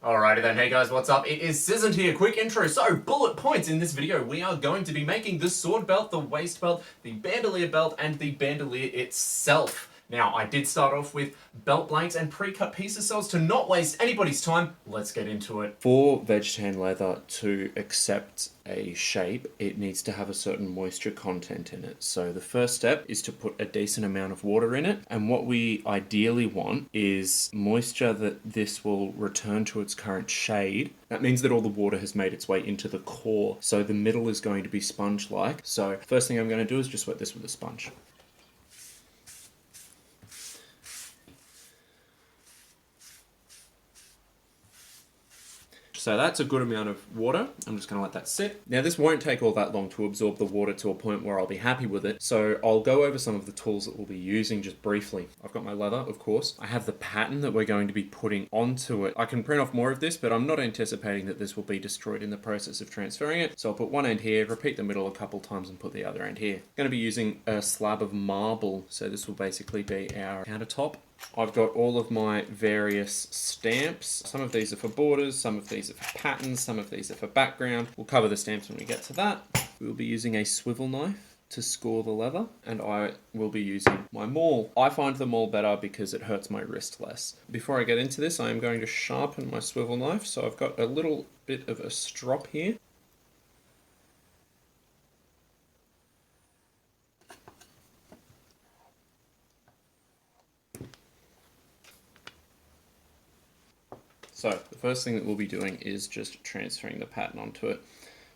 Alrighty then, hey guys, what's up? It is Sizzant here, quick intro. So, bullet points in this video. We are going to be making the sword belt, the waist belt, the bandolier belt, and the bandolier itself. Now, I did start off with belt blanks and pre-cut pieces so as to not waste anybody's time. Let's get into it. For veg tan leather to accept a shape, it needs to have a certain moisture content in it. So the first step is to put a decent amount of water in it. And what we ideally want is moisture that this will return to its current shade. That means that all the water has made its way into the core. So the middle is going to be sponge-like. So first thing I'm going to do is just wet this with a sponge. So that's a good amount of water. I'm just going to let that sit. Now this won't take all that long to absorb the water to a point where I'll be happy with it. So I'll go over some of the tools that we'll be using just briefly. I've got my leather, of course. I have the pattern that we're going to be putting onto it. I can print off more of this, but I'm not anticipating that this will be destroyed in the process of transferring it. So I'll put one end here, repeat the middle a couple times and put the other end here. I'm going to be using a slab of marble. So this will basically be our countertop. I've got all of my various stamps. Some of these are for borders, some of these are for patterns, some of these are for background. We'll cover the stamps when we get to that. We'll be using a swivel knife to score the leather, and I will be using my maul. I find the maul better because it hurts my wrist less. Before I get into this, I am going to sharpen my swivel knife. So I've got a little bit of a strop here. So the first thing that we'll be doing is just transferring the pattern onto it.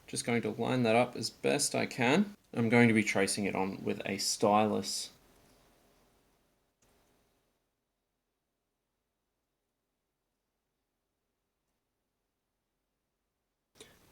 Just going to line that up as best I can. I'm going to be tracing it on with a stylus.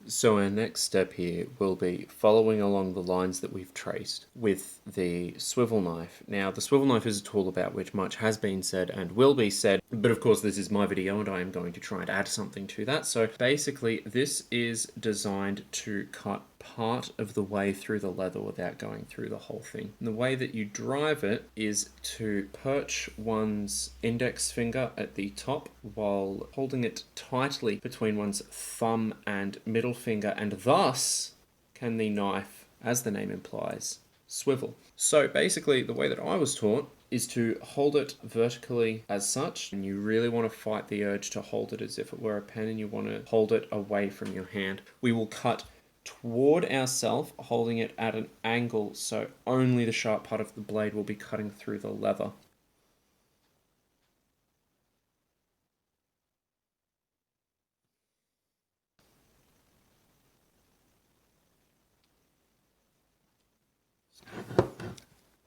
So our next step here will be following along the lines that we've traced with the swivel knife. Now, the swivel knife is a tool about which much has been said and will be said, but of course this is my video and I am going to try and add something to that. So basically this is designed to cut part of the way through the leather without going through the whole thing. And the way that you drive it is to perch one's index finger at the top while holding it tightly between one's thumb and middle finger, and thus can the knife, as the name implies, swivel. So basically the way that I was taught is to hold it vertically as such, and you really want to fight the urge to hold it as if it were a pen, and you want to hold it away from your hand. We will cut toward ourselves, holding it at an angle, so only the sharp part of the blade will be cutting through the leather.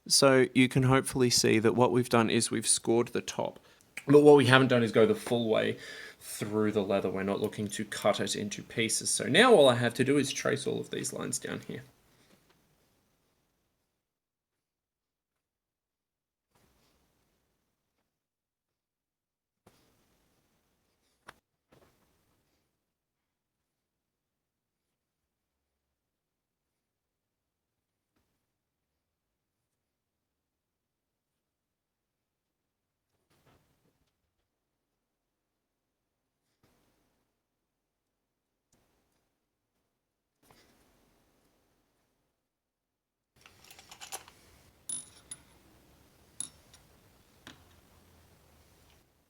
So you can hopefully see that what we've done is we've scored the top. But what we haven't done is go the full way through the leather. We're not looking to cut it into pieces. So now all I have to do is trace all of these lines down here.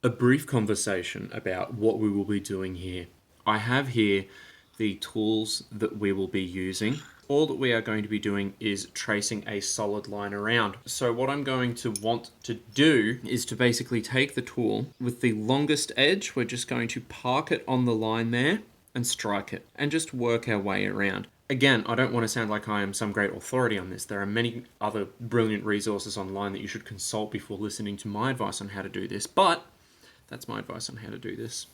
A brief conversation about what we will be doing here. I have here the tools that we will be using. All that we are going to be doing is tracing a solid line around. So what I'm going to want to do is to basically take the tool with the longest edge. We're just going to park it on the line there and strike it and just work our way around. Again, I don't want to sound like I am some great authority on this. There are many other brilliant resources online that you should consult before listening to my advice on how to do this, but that's my advice on how to do this.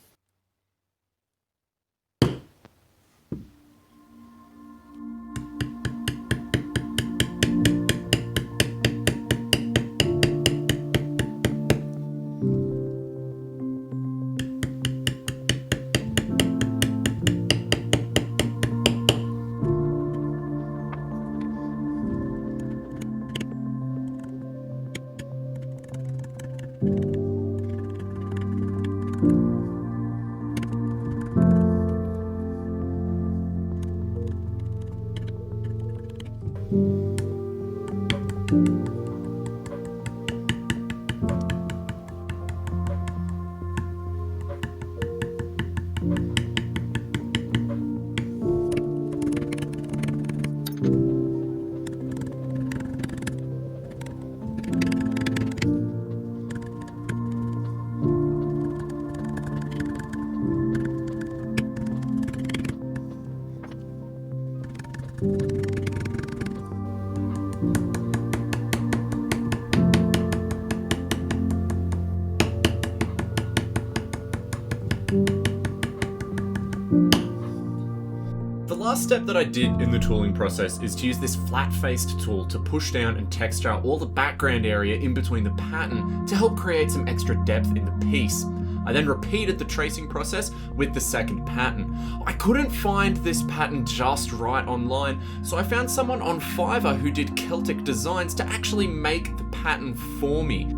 last step that I did in the tooling process is to use this flat-faced tool to push down and texture all the background area in between the pattern to help create some extra depth in the piece. I then repeated the tracing process with the second pattern. I couldn't find this pattern just right online, so I found someone on Fiverr who did Celtic designs to actually make the pattern for me.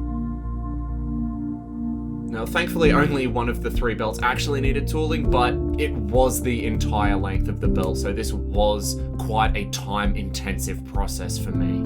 Now, thankfully, only one of the 3 belts actually needed tooling, but it was the entire length of the belt, so this was quite a time-intensive process for me.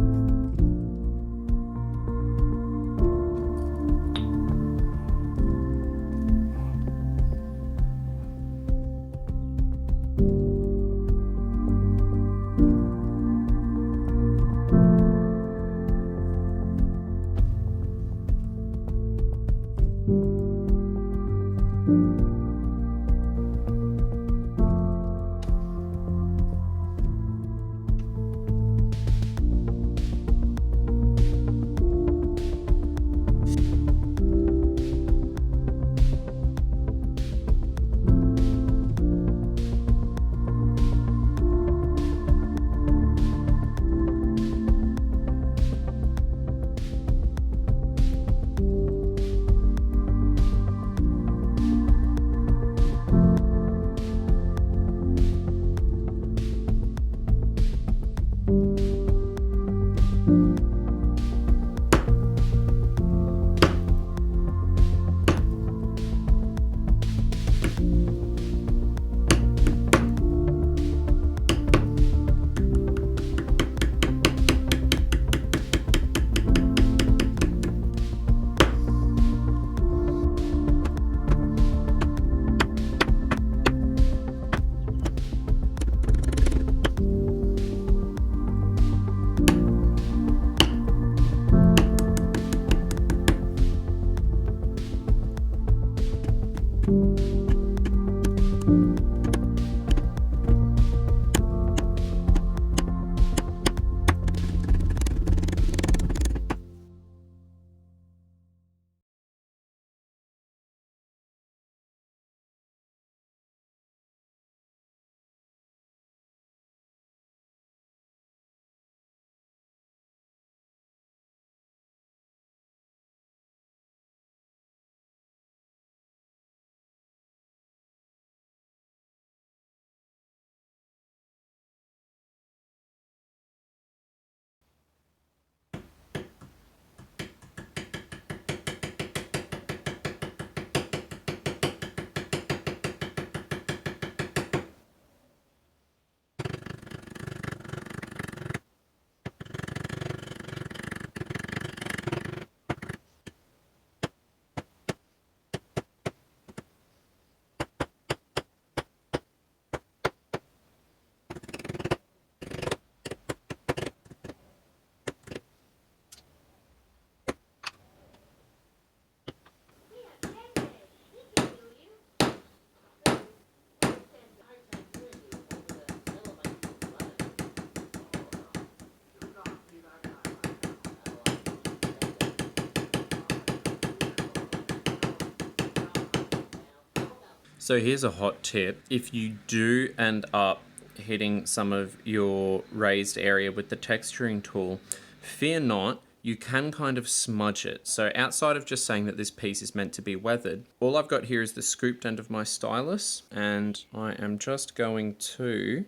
So here's a hot tip. If you do end up hitting some of your raised area with the texturing tool, fear not, you can kind of smudge it. So outside of just saying that this piece is meant to be weathered, all I've got here is the scooped end of my stylus, and I am just going to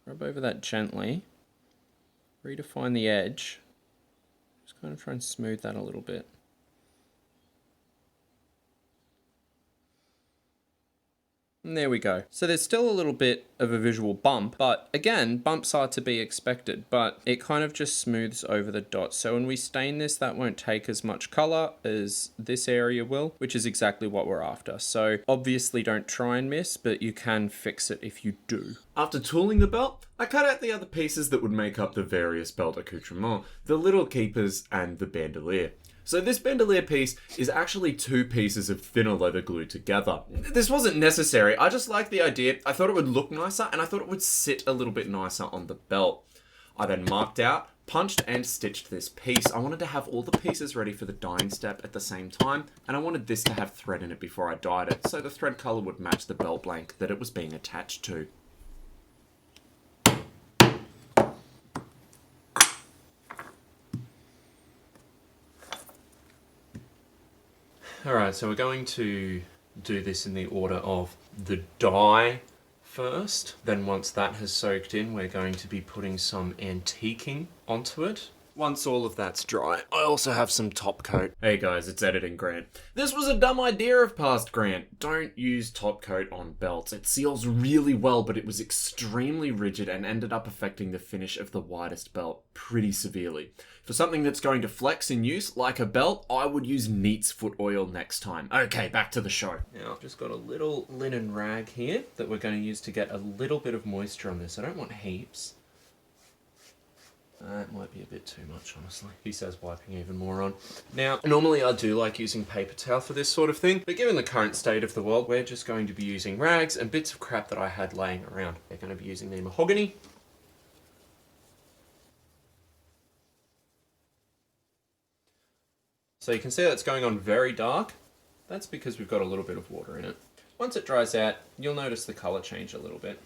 rub over that gently, redefine the edge, just kind of try and smooth that a little bit. And there we go. So there's still a little bit of a visual bump, but again, bumps are to be expected, but it kind of just smooths over the dots. So when we stain this, that won't take as much color as this area will, which is exactly what we're after. So obviously don't try and miss, but you can fix it if you do. After tooling the belt, I cut out the other pieces that would make up the various belt accoutrements, the little keepers and the bandolier. So this bandolier piece is actually 2 pieces of thinner leather glued together. This wasn't necessary, I just liked the idea, I thought it would look nicer, and I thought it would sit a little bit nicer on the belt. I then marked out, punched and stitched this piece. I wanted to have all the pieces ready for the dyeing step at the same time, and I wanted this to have thread in it before I dyed it, so the thread colour would match the belt blank that it was being attached to. Alright, so we're going to do this in the order of the dye first. Then once that has soaked in, we're going to be putting some antiquing onto it. Once all of that's dry, I also have some top coat. Hey guys, it's Editing Grant. This was a dumb idea of past Grant. Don't use top coat on belts. It seals really well, but it was extremely rigid and ended up affecting the finish of the widest belt pretty severely. For something that's going to flex in use, like a belt, I would use Neat's foot oil next time. Okay, back to the show. Now, I've just got a little linen rag here that we're going to use to get a little bit of moisture on this. I don't want heaps. That might be a bit too much, honestly. He says wiping even more on. Now, normally I do like using paper towel for this sort of thing, but given the current state of the world, we're just going to be using rags and bits of crap that I had laying around. We're going to be using the mahogany. So you can see that's going on very dark. That's because we've got a little bit of water in it. Once it dries out, you'll notice the color change a little bit.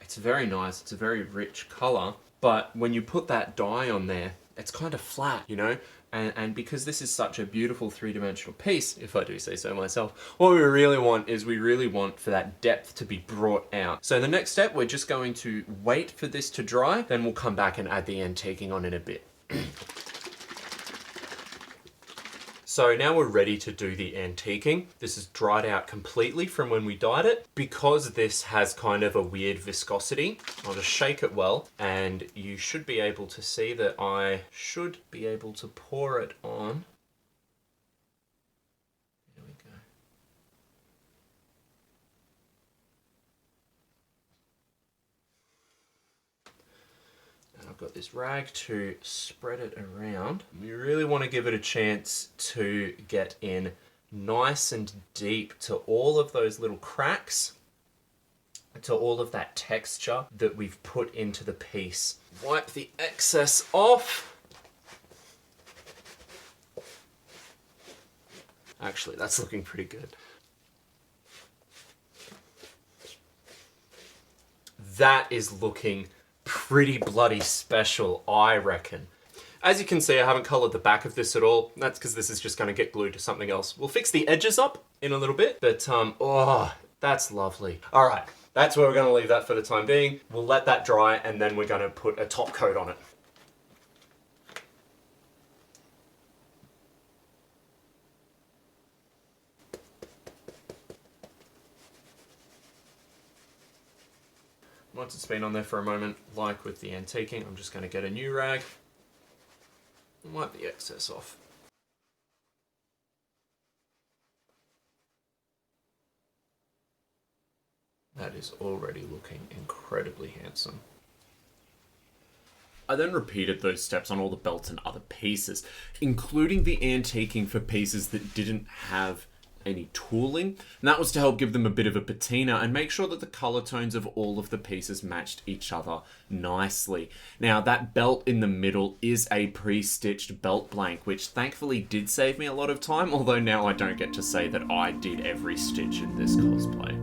It's very nice, it's a very rich colour, but when you put that dye on there, it's kind of flat, you know? And because this is such a beautiful three-dimensional piece, if I do say so myself, what we really want is we really want for that depth to be brought out. So the next step, we're just going to wait for this to dry, then we'll come back and add the antiquing on in a bit. So now we're ready to do the antiquing. This is dried out completely from when we dyed it. Because this has kind of a weird viscosity, I'll just shake it well, and you should be able to see that I should be able to pour it on. There we go. I've got this rag to spread it around. We really want to give it a chance to get in nice and deep to all of those little cracks, to all of that texture that we've put into the piece. Wipe the excess off. Actually, that's looking pretty good. That is looking pretty bloody special, I reckon. As you can see, I haven't coloured the back of this at all. That's because this is just going to get glued to something else. We'll fix the edges up in a little bit, but oh, that's lovely. All right, that's where we're going to leave that for the time being. We'll let that dry, and then we're going to put a top coat on it. Once it's been on there for a moment, like with the antiquing, I'm just going to get a new rag and wipe the excess off. That is already looking incredibly handsome. I then repeated those steps on all the belts and other pieces, including the antiquing for pieces that didn't have any tooling, and that was to help give them a bit of a patina and make sure that the color tones of all of the pieces matched each other nicely. Now, that belt in the middle is a pre-stitched belt blank, which thankfully did save me a lot of time, although now I don't get to say that I did every stitch in this cosplay.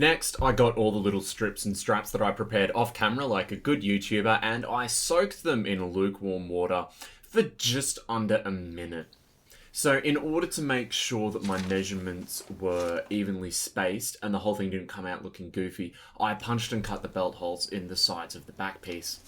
Next, I got all the little strips and straps that I prepared off camera like a good YouTuber, and I soaked them in lukewarm water for just under a minute. So in order to make sure that my measurements were evenly spaced and the whole thing didn't come out looking goofy, I punched and cut the belt holes in the sides of the back piece.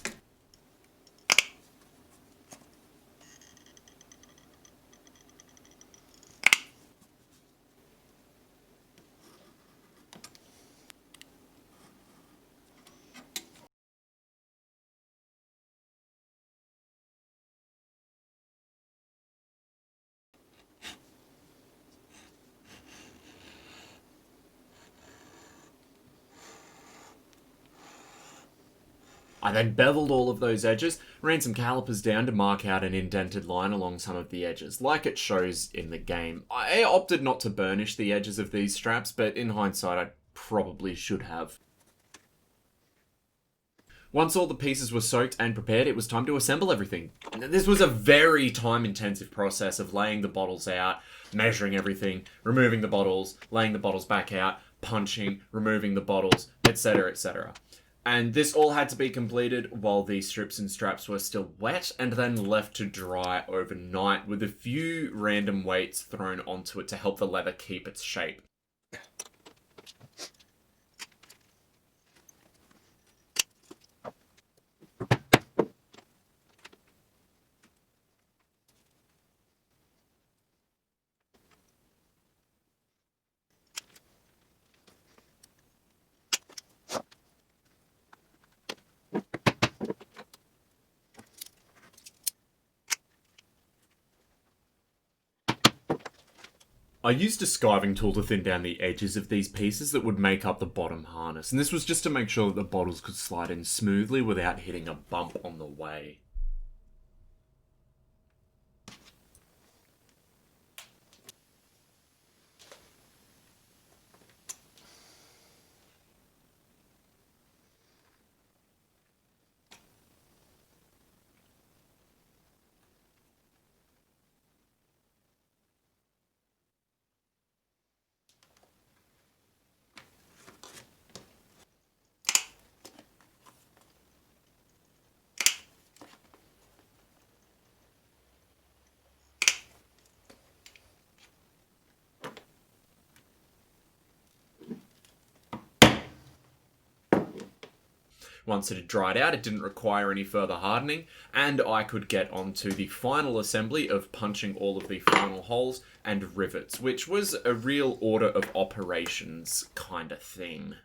I then beveled all of those edges, ran some calipers down to mark out an indented line along some of the edges, like it shows in the game. I opted not to burnish the edges of these straps, but in hindsight I probably should have. Once all the pieces were soaked and prepared, it was time to assemble everything. This was a very time-intensive process of laying the bottles out, measuring everything, removing the bottles, laying the bottles back out, punching, removing the bottles, etc, etc. And this all had to be completed while the strips and straps were still wet and then left to dry overnight with a few random weights thrown onto it to help the leather keep its shape. I used a skiving tool to thin down the edges of these pieces that would make up the bottom harness, and this was just to make sure that the bottles could slide in smoothly without hitting a bump on the way. Once it had dried out, it didn't require any further hardening, and I could get on to the final assembly of punching all of the final holes and rivets, which was a real order of operations kind of thing.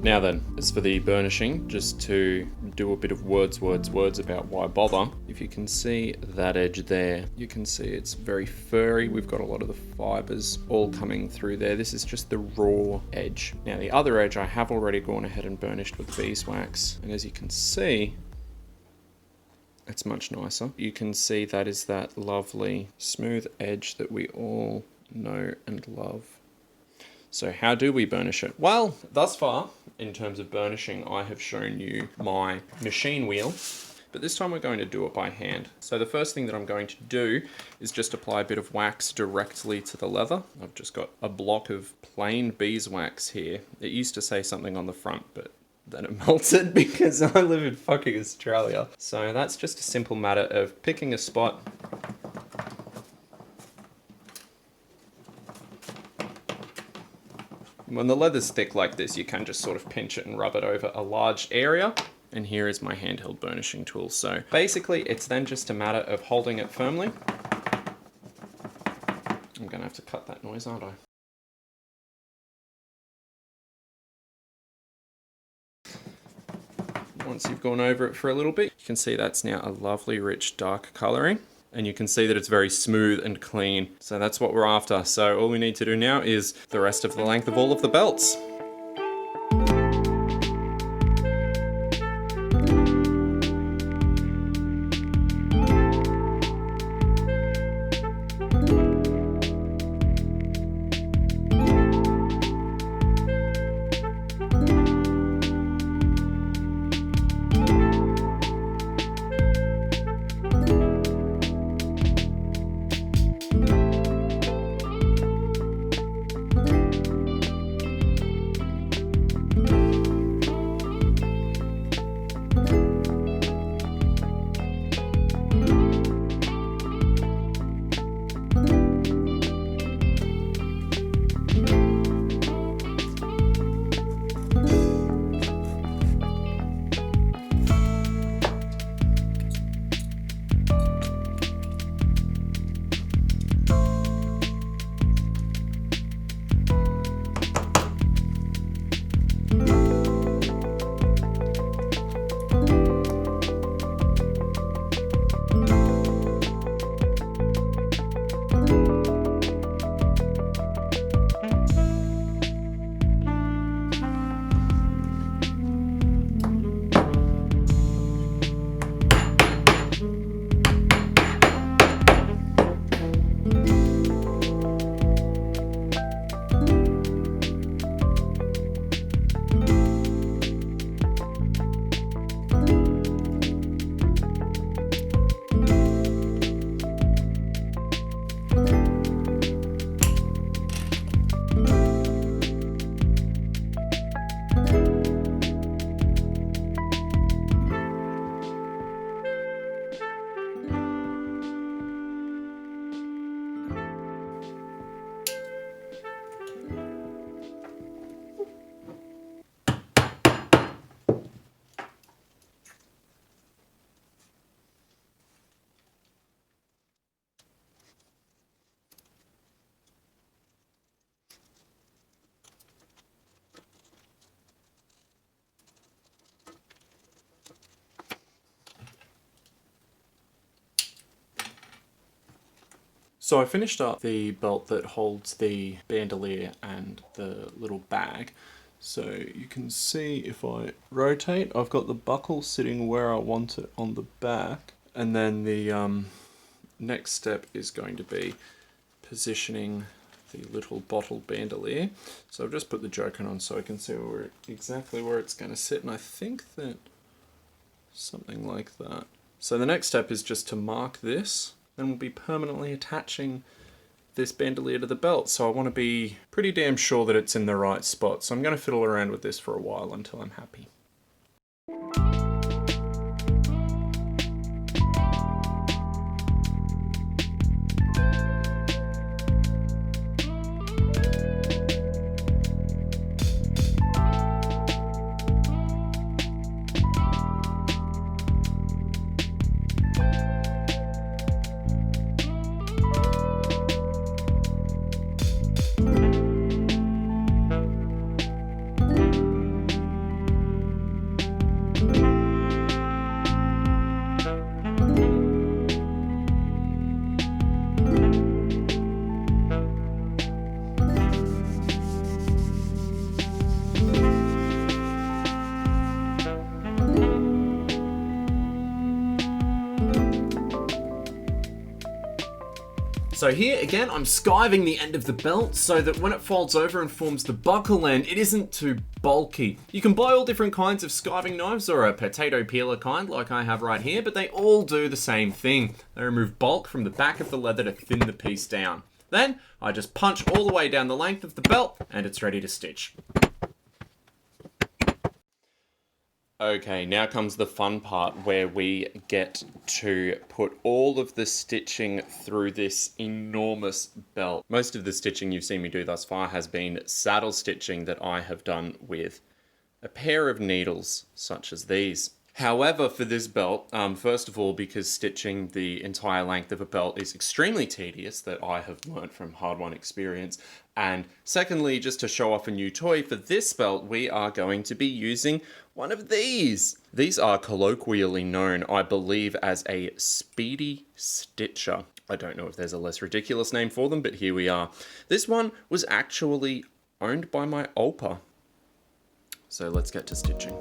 Now then, as for the burnishing, just to do a bit of words about why bother. If you can see that edge there, you can see it's very furry. We've got a lot of the fibers all coming through there. This is just the raw edge. Now the other edge I have already gone ahead and burnished with beeswax. And as you can see, it's much nicer. You can see that is that lovely smooth edge that we all know and love. So how do we burnish it? Well, thus far, in terms of burnishing, I have shown you my machine wheel, but this time we're going to do it by hand. So the first thing that I'm going to do is just apply a bit of wax directly to the leather. I've just got a block of plain beeswax here. It used to say something on the front, but then it melted because I live in fucking Australia. So that's just a simple matter of picking a spot. When the leather's thick like this, you can just sort of pinch it and rub it over a large area. And here is my handheld burnishing tool. So basically, it's then just a matter of holding it firmly. I'm gonna have to cut that noise, aren't I? Once you've gone over it for a little bit, you can see that's now a lovely, rich, dark coloring. And you can see that it's very smooth and clean. So that's what we're after. So all we need to do now is the rest of the length of all of the belts. So I finished up the belt that holds the bandolier and the little bag. So you can see if I rotate, I've got the buckle sitting where I want it on the back. And then the next step is going to be positioning the little bottle bandolier. So I've just put the joker on so I can see exactly where it's going to sit. And I think that something like that. So the next step is just to mark this. Then we'll be permanently attaching this bandolier to the belt. So I want to be pretty damn sure that it's in the right spot. So I'm going to fiddle around with this for a while until I'm happy. So here, again, I'm skiving the end of the belt so that when it folds over and forms the buckle end, it isn't too bulky. You can buy all different kinds of skiving knives or a potato peeler kind like I have right here, but they all do the same thing. They remove bulk from the back of the leather to thin the piece down. Then, I just punch all the way down the length of the belt and it's ready to stitch. Okay, now comes the fun part where we get to put all of the stitching through this enormous belt. Most of the stitching you've seen me do thus far has been saddle stitching that I have done with a pair of needles such as these. However, for this belt, first of all, because stitching the entire length of a belt is extremely tedious, that I have learned from hard-won experience, and secondly, just to show off a new toy, for this belt, we are going to be using one of these. These are colloquially known, I believe, as a speedy stitcher. I don't know if there's a less ridiculous name for them, but here we are. This one was actually owned by my Olpa. So let's get to stitching.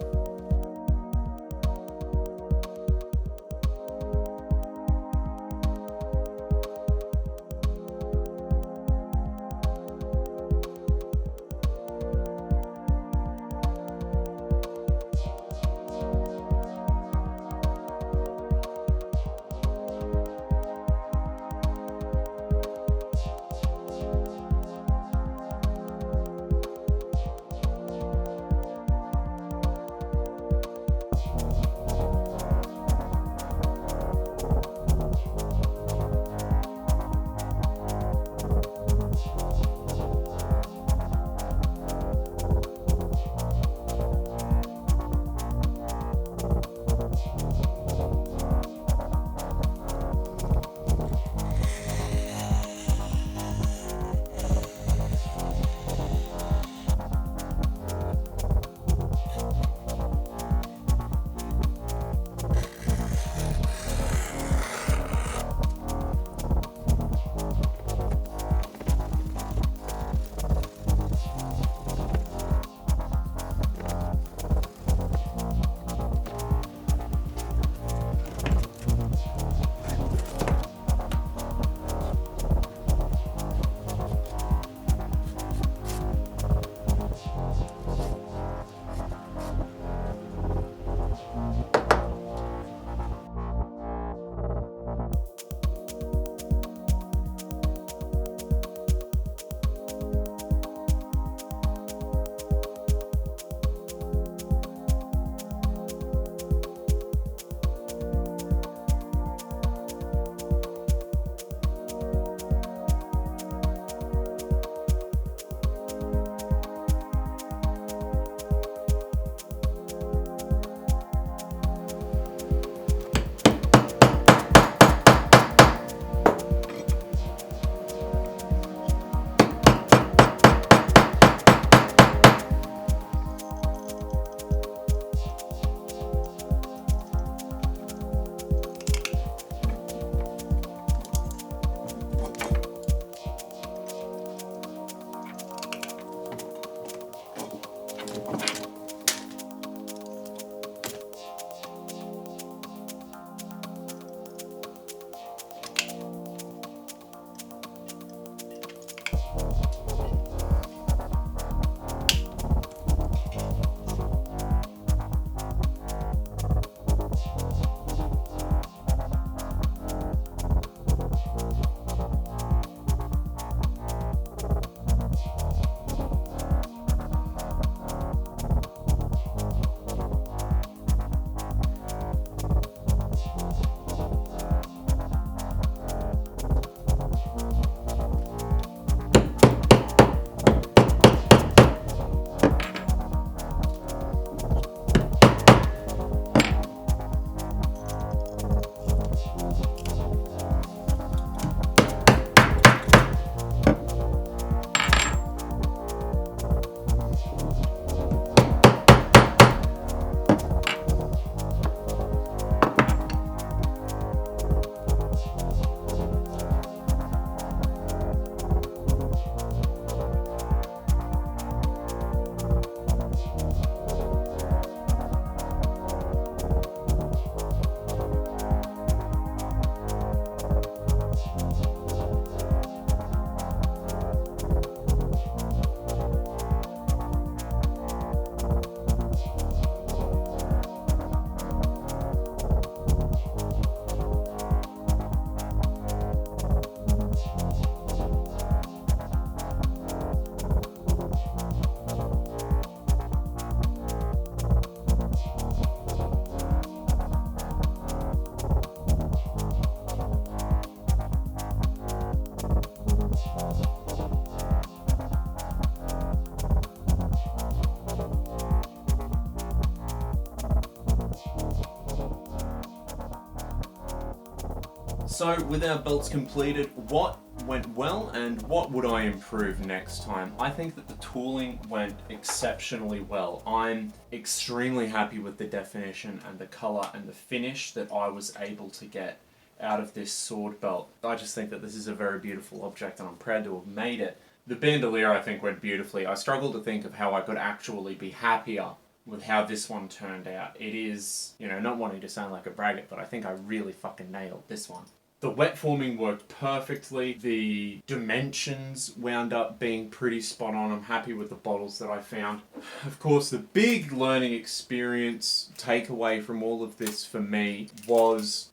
So with our belts completed, what went well and what would I improve next time? I think that the tooling went exceptionally well. I'm extremely happy with the definition and the colour and the finish that I was able to get out of this sword belt. I just think that this is a very beautiful object and I'm proud to have made it. The bandolier I think went beautifully. I struggle to think of how I could actually be happier with how this one turned out. It is, you know, not wanting to sound like a braggart, but I think I really fucking nailed this one. The wet forming worked perfectly. The dimensions wound up being pretty spot on. I'm happy with the bottles that I found. Of course, the big learning experience takeaway from all of this for me was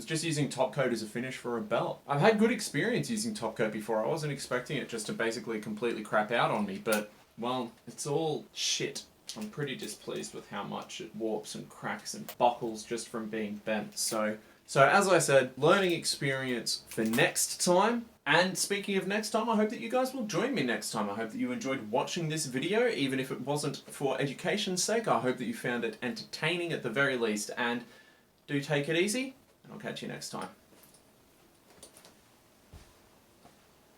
just using top coat as a finish for a belt. I've had good experience using top coat before. I wasn't expecting it just to basically completely crap out on me, but, well, it's all shit. I'm pretty displeased with how much it warps and cracks and buckles just from being bent. So as I said, learning experience for next time. And speaking of next time, I hope that you guys will join me next time. I hope that you enjoyed watching this video, even if it wasn't for education's sake. I hope that you found it entertaining at the very least. And do take it easy, and I'll catch you next time.